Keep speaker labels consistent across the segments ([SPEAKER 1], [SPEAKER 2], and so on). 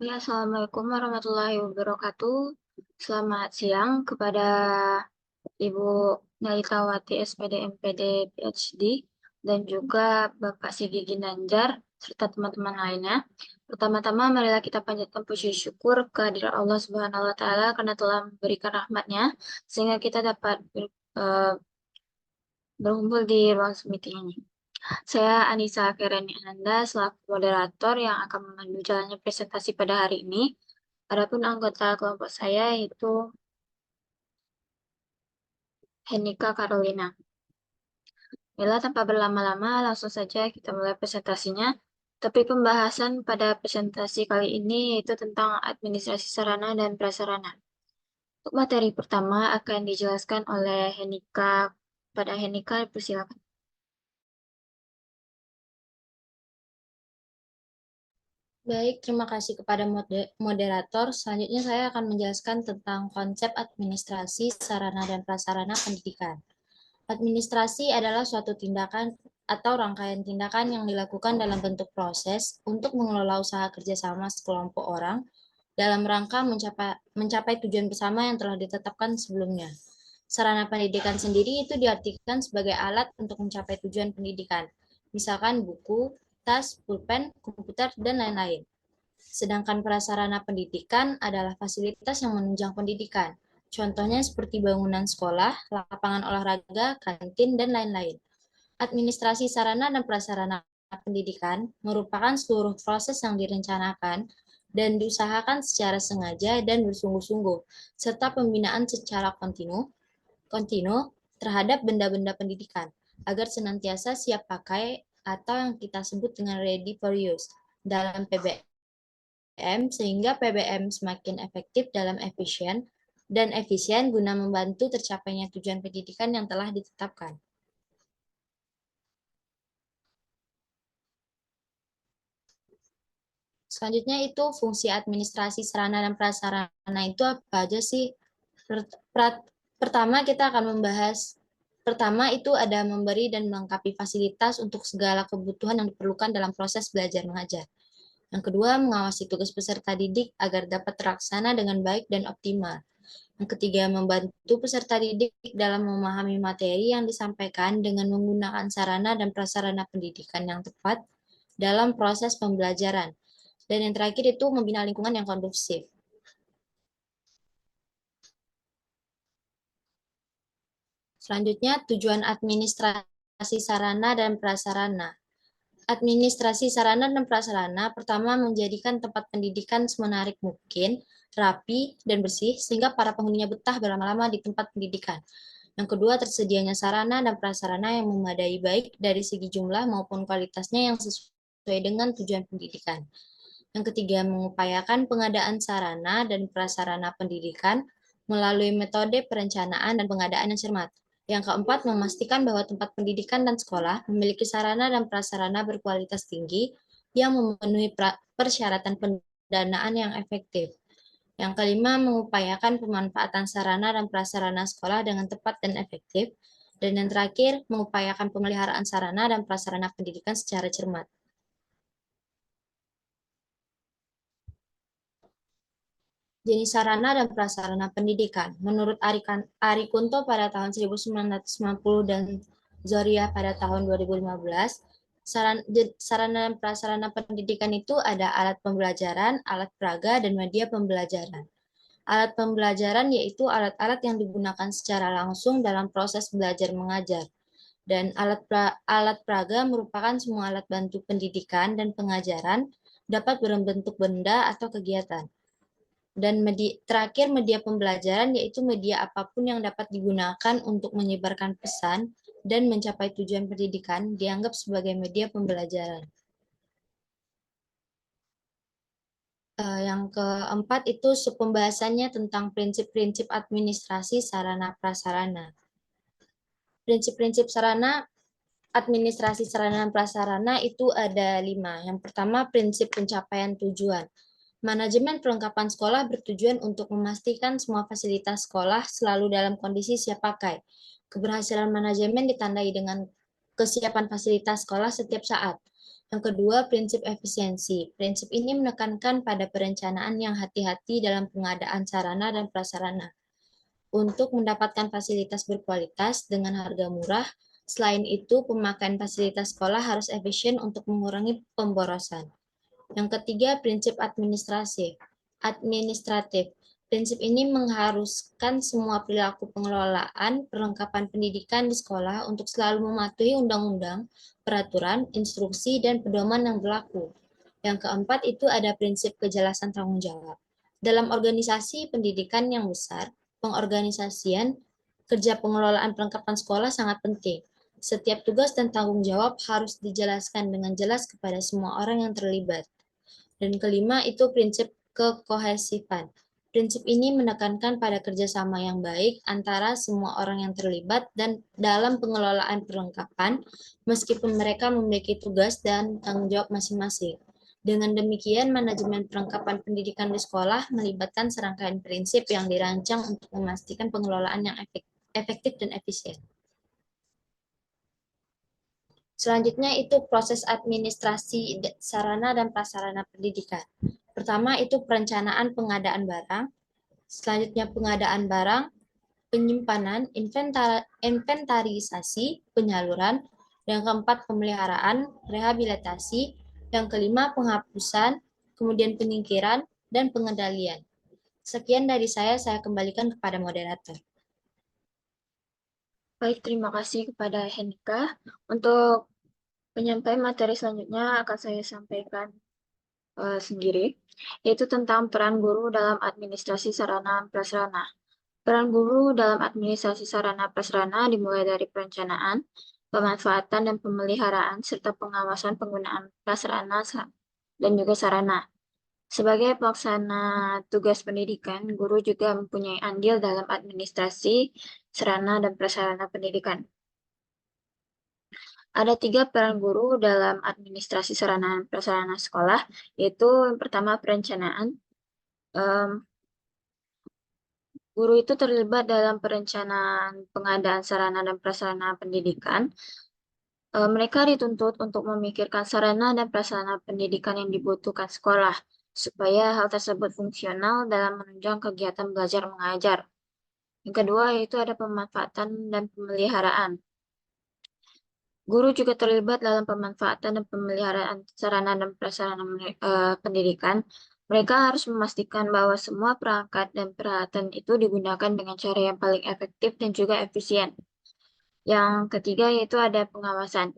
[SPEAKER 1] Ya, Assalamualaikum warahmatullahi wabarakatuh. Selamat siang kepada Ibu Nalitawati SPD MPD PhD dan juga Bapak Sigi Ginanjar serta teman-teman lainnya. Pertama-tama marilah kita panjatkan puji syukur kehadirat Allah Subhanahu wa taala karena telah memberikan rahmatnya sehingga kita dapat berkumpul di ruang meeting ini. Saya Anissa Fereni Ananda selaku moderator yang akan memandu jalannya presentasi pada hari ini. Adapun anggota kelompok saya yaitu Henika Carolina. Bila tanpa berlama-lama, langsung saja kita mulai presentasinya. Tapi pembahasan pada presentasi kali ini yaitu tentang administrasi sarana dan prasarana. Untuk materi pertama akan dijelaskan oleh Henika. Pada Henika, persilakan.
[SPEAKER 2] Baik, terima kasih kepada moderator. Selanjutnya saya akan menjelaskan tentang konsep administrasi sarana dan prasarana pendidikan. Administrasi adalah suatu tindakan atau rangkaian tindakan yang dilakukan dalam bentuk proses untuk mengelola usaha kerjasama sekelompok orang dalam rangka mencapai tujuan bersama yang telah ditetapkan sebelumnya. Sarana pendidikan sendiri itu diartikan sebagai alat untuk mencapai tujuan pendidikan, misalkan buku, tas, pulpen, komputer, dan lain-lain. Sedangkan prasarana pendidikan adalah fasilitas yang menunjang pendidikan. Contohnya seperti bangunan sekolah, lapangan olahraga, kantin, dan lain-lain. Administrasi sarana dan prasarana pendidikan merupakan seluruh proses yang direncanakan dan diusahakan secara sengaja dan bersungguh-sungguh, serta pembinaan secara kontinu terhadap benda-benda pendidikan, agar senantiasa siap pakai atau yang kita sebut dengan ready for use dalam PBM, sehingga PBM semakin efektif dalam efisien guna membantu tercapainya tujuan pendidikan yang telah ditetapkan. Selanjutnya itu fungsi administrasi sarana dan prasarana itu apa aja sih? Pertama kita akan membahas, pertama itu ada memberi dan melengkapi fasilitas untuk segala kebutuhan yang diperlukan dalam proses belajar mengajar. Yang kedua, mengawasi tugas peserta didik agar dapat terlaksana dengan baik dan optimal. Yang ketiga, membantu peserta didik dalam memahami materi yang disampaikan dengan menggunakan sarana dan prasarana pendidikan yang tepat dalam proses pembelajaran. Dan yang terakhir itu membina lingkungan yang kondusif. Selanjutnya, tujuan administrasi sarana dan prasarana. Administrasi sarana dan prasarana pertama menjadikan tempat pendidikan semenarik mungkin, rapi, dan bersih, sehingga para penghuninya betah berlama-lama di tempat pendidikan. Yang kedua, tersedianya sarana dan prasarana yang memadai baik dari segi jumlah maupun kualitasnya yang sesuai dengan tujuan pendidikan. Yang ketiga, mengupayakan pengadaan sarana dan prasarana pendidikan melalui metode perencanaan dan pengadaan yang cermat. Yang keempat, memastikan bahwa tempat pendidikan dan sekolah memiliki sarana dan prasarana berkualitas tinggi yang memenuhi persyaratan pendanaan yang efektif. Yang kelima, mengupayakan pemanfaatan sarana dan prasarana sekolah dengan tepat dan efektif. Dan yang terakhir, mengupayakan pemeliharaan sarana dan prasarana pendidikan secara cermat. Jenis sarana dan prasarana pendidikan. Menurut Ari Kunto pada tahun 1990 dan Zoria pada tahun 2015, sarana dan prasarana pendidikan itu ada alat pembelajaran, alat peraga, dan media pembelajaran. Alat pembelajaran yaitu alat-alat yang digunakan secara langsung dalam proses belajar mengajar. Dan alat peraga merupakan semua alat bantu pendidikan dan pengajaran dapat berbentuk benda atau kegiatan. Dan terakhir media pembelajaran yaitu media apapun yang dapat digunakan untuk menyebarkan pesan dan mencapai tujuan pendidikan dianggap sebagai media pembelajaran. Yang keempat itu pembahasannya tentang prinsip-prinsip administrasi sarana prasarana. Prinsip-prinsip sarana administrasi sarana dan prasarana itu ada 5. Yang pertama, prinsip pencapaian tujuan. Manajemen perlengkapan sekolah bertujuan untuk memastikan semua fasilitas sekolah selalu dalam kondisi siap pakai. Keberhasilan manajemen ditandai dengan kesiapan fasilitas sekolah setiap saat. Yang kedua, prinsip efisiensi. Prinsip ini menekankan pada perencanaan yang hati-hati dalam pengadaan sarana dan prasarana untuk mendapatkan fasilitas berkualitas dengan harga murah. Selain itu, pemakaian fasilitas sekolah harus efisien untuk mengurangi pemborosan. Yang ketiga, prinsip administratif. Prinsip ini mengharuskan semua perilaku pengelolaan perlengkapan pendidikan di sekolah untuk selalu mematuhi undang-undang, peraturan, instruksi, dan pedoman yang berlaku. Yang keempat itu ada prinsip kejelasan tanggung jawab. Dalam organisasi pendidikan yang besar, pengorganisasian kerja pengelolaan perlengkapan sekolah sangat penting. Setiap tugas dan tanggung jawab harus dijelaskan dengan jelas kepada semua orang yang terlibat. Dan kelima itu prinsip kekohesifan. Prinsip ini menekankan pada kerjasama yang baik antara semua orang yang terlibat dan dalam pengelolaan perlengkapan, meskipun mereka memiliki tugas dan tanggung jawab masing-masing. Dengan demikian, manajemen perlengkapan pendidikan di sekolah melibatkan serangkaian prinsip yang dirancang untuk memastikan pengelolaan yang efektif dan efisien. Selanjutnya itu proses administrasi sarana dan prasarana pendidikan. Pertama itu perencanaan pengadaan barang, selanjutnya pengadaan barang, penyimpanan, inventarisasi, penyaluran, yang keempat pemeliharaan, rehabilitasi, yang kelima penghapusan, kemudian penyingkiran, dan pengendalian. Sekian dari saya kembalikan kepada moderator.
[SPEAKER 1] Baik, terima kasih kepada Henika. Untuk penyampaian materi selanjutnya akan saya sampaikan sendiri, yaitu tentang peran guru dalam administrasi sarana prasarana. Peran guru dalam administrasi sarana prasarana dimulai dari perencanaan, pemanfaatan dan pemeliharaan, serta pengawasan penggunaan prasarana dan juga sarana. Sebagai pelaksana tugas pendidikan, guru juga mempunyai andil dalam administrasi sarana dan prasarana pendidikan. Ada 3 peran guru dalam administrasi sarana dan prasarana sekolah, yaitu yang pertama perencanaan. Guru itu terlibat dalam perencanaan pengadaan sarana dan prasarana pendidikan. Mereka dituntut untuk memikirkan sarana dan prasarana pendidikan yang dibutuhkan sekolah, supaya hal tersebut fungsional dalam menunjang kegiatan belajar mengajar. Yang kedua yaitu ada pemanfaatan dan pemeliharaan. Guru juga terlibat dalam pemanfaatan dan pemeliharaan sarana dan prasarana pendidikan. Mereka harus memastikan bahwa semua perangkat dan peralatan itu digunakan dengan cara yang paling efektif dan juga efisien. Yang ketiga yaitu ada pengawasan.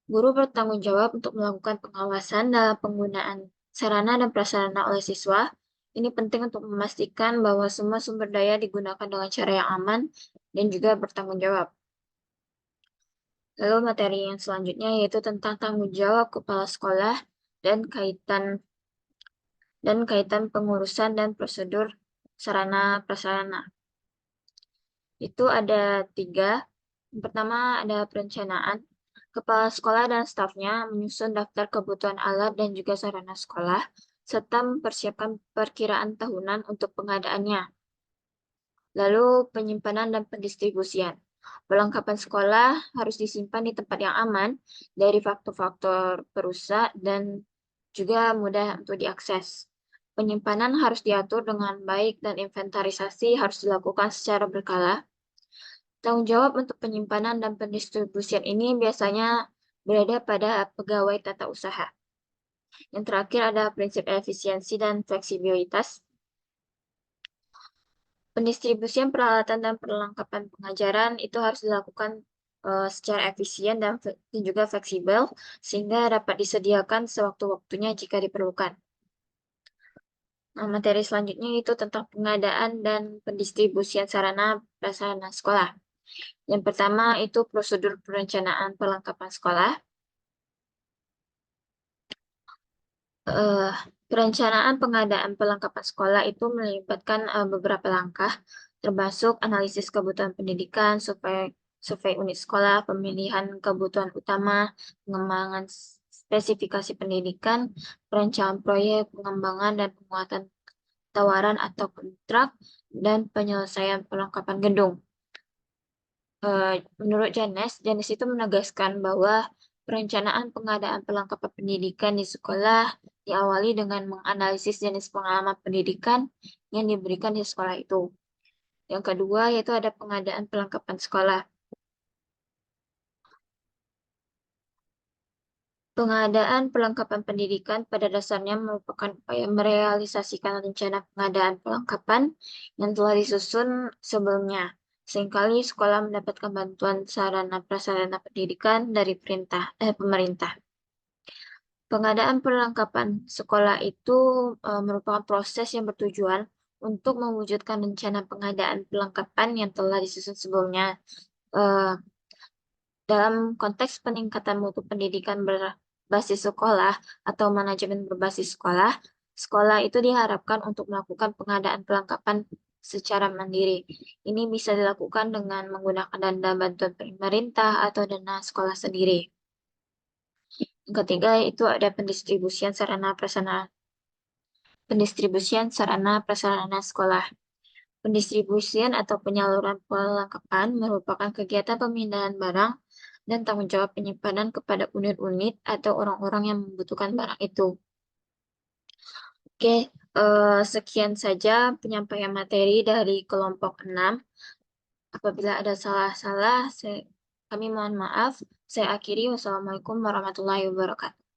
[SPEAKER 1] Guru bertanggung jawab untuk melakukan pengawasan dalam penggunaan sarana dan prasarana oleh siswa. Ini penting untuk memastikan bahwa semua sumber daya digunakan dengan cara yang aman dan juga bertanggung jawab. Lalu materi yang selanjutnya yaitu tentang tanggung jawab kepala sekolah dan kaitan pengurusan dan prosedur sarana prasarana. Itu ada 3. Yang pertama ada perencanaan. Kepala sekolah dan stafnya menyusun daftar kebutuhan alat dan juga sarana sekolah, serta mempersiapkan perkiraan tahunan untuk pengadaannya. Lalu penyimpanan dan pendistribusian. Perlengkapan sekolah harus disimpan di tempat yang aman dari faktor-faktor perusak dan juga mudah untuk diakses. Penyimpanan harus diatur dengan baik dan inventarisasi harus dilakukan secara berkala. Tanggung jawab untuk penyimpanan dan pendistribusian ini biasanya berada pada pegawai tata usaha. Yang terakhir ada prinsip efisiensi dan fleksibilitas. Pendistribusian peralatan dan perlengkapan pengajaran itu harus dilakukan secara efisien dan juga fleksibel, sehingga dapat disediakan sewaktu-waktunya jika diperlukan. Nah, materi selanjutnya itu tentang pengadaan dan pendistribusian sarana prasarana sekolah. Yang pertama itu prosedur perencanaan perlengkapan sekolah. Perencanaan pengadaan perlengkapan sekolah itu melibatkan beberapa langkah, termasuk analisis kebutuhan pendidikan, survei unit sekolah, pemilihan kebutuhan utama, pengembangan spesifikasi pendidikan, perencanaan proyek, pengembangan dan penguatan tawaran atau kontrak, dan penyelesaian perlengkapan gedung. Menurut Janes itu menegaskan bahwa Perencanaan pengadaan perlengkapan pendidikan di sekolah diawali dengan menganalisis jenis pengalaman pendidikan yang diberikan di sekolah itu. Yang kedua yaitu ada pengadaan perlengkapan sekolah. Pengadaan perlengkapan pendidikan pada dasarnya merupakan upaya merealisasikan rencana pengadaan perlengkapan yang telah disusun sebelumnya. Seringkali sekolah mendapatkan bantuan sarana prasarana pendidikan dari pemerintah. Pengadaan perlengkapan sekolah itu merupakan proses yang bertujuan untuk mewujudkan rencana pengadaan perlengkapan yang telah disusun sebelumnya. Eh, Dalam konteks peningkatan mutu pendidikan berbasis sekolah atau manajemen berbasis sekolah, sekolah itu diharapkan untuk melakukan pengadaan perlengkapan secara mandiri. Ini bisa dilakukan dengan menggunakan dana bantuan pemerintah atau dana sekolah sendiri. Yang ketiga itu ada pendistribusian sarana prasarana sekolah. Pendistribusian atau penyaluran perlengkapan merupakan kegiatan pemindahan barang dan tanggung jawab penyimpanan kepada unit-unit atau orang-orang yang membutuhkan barang itu. Oke, sekian saja penyampaian materi dari kelompok 6. Apabila ada salah-salah, kami mohon maaf. Saya akhiri. Wassalamualaikum warahmatullahi wabarakatuh.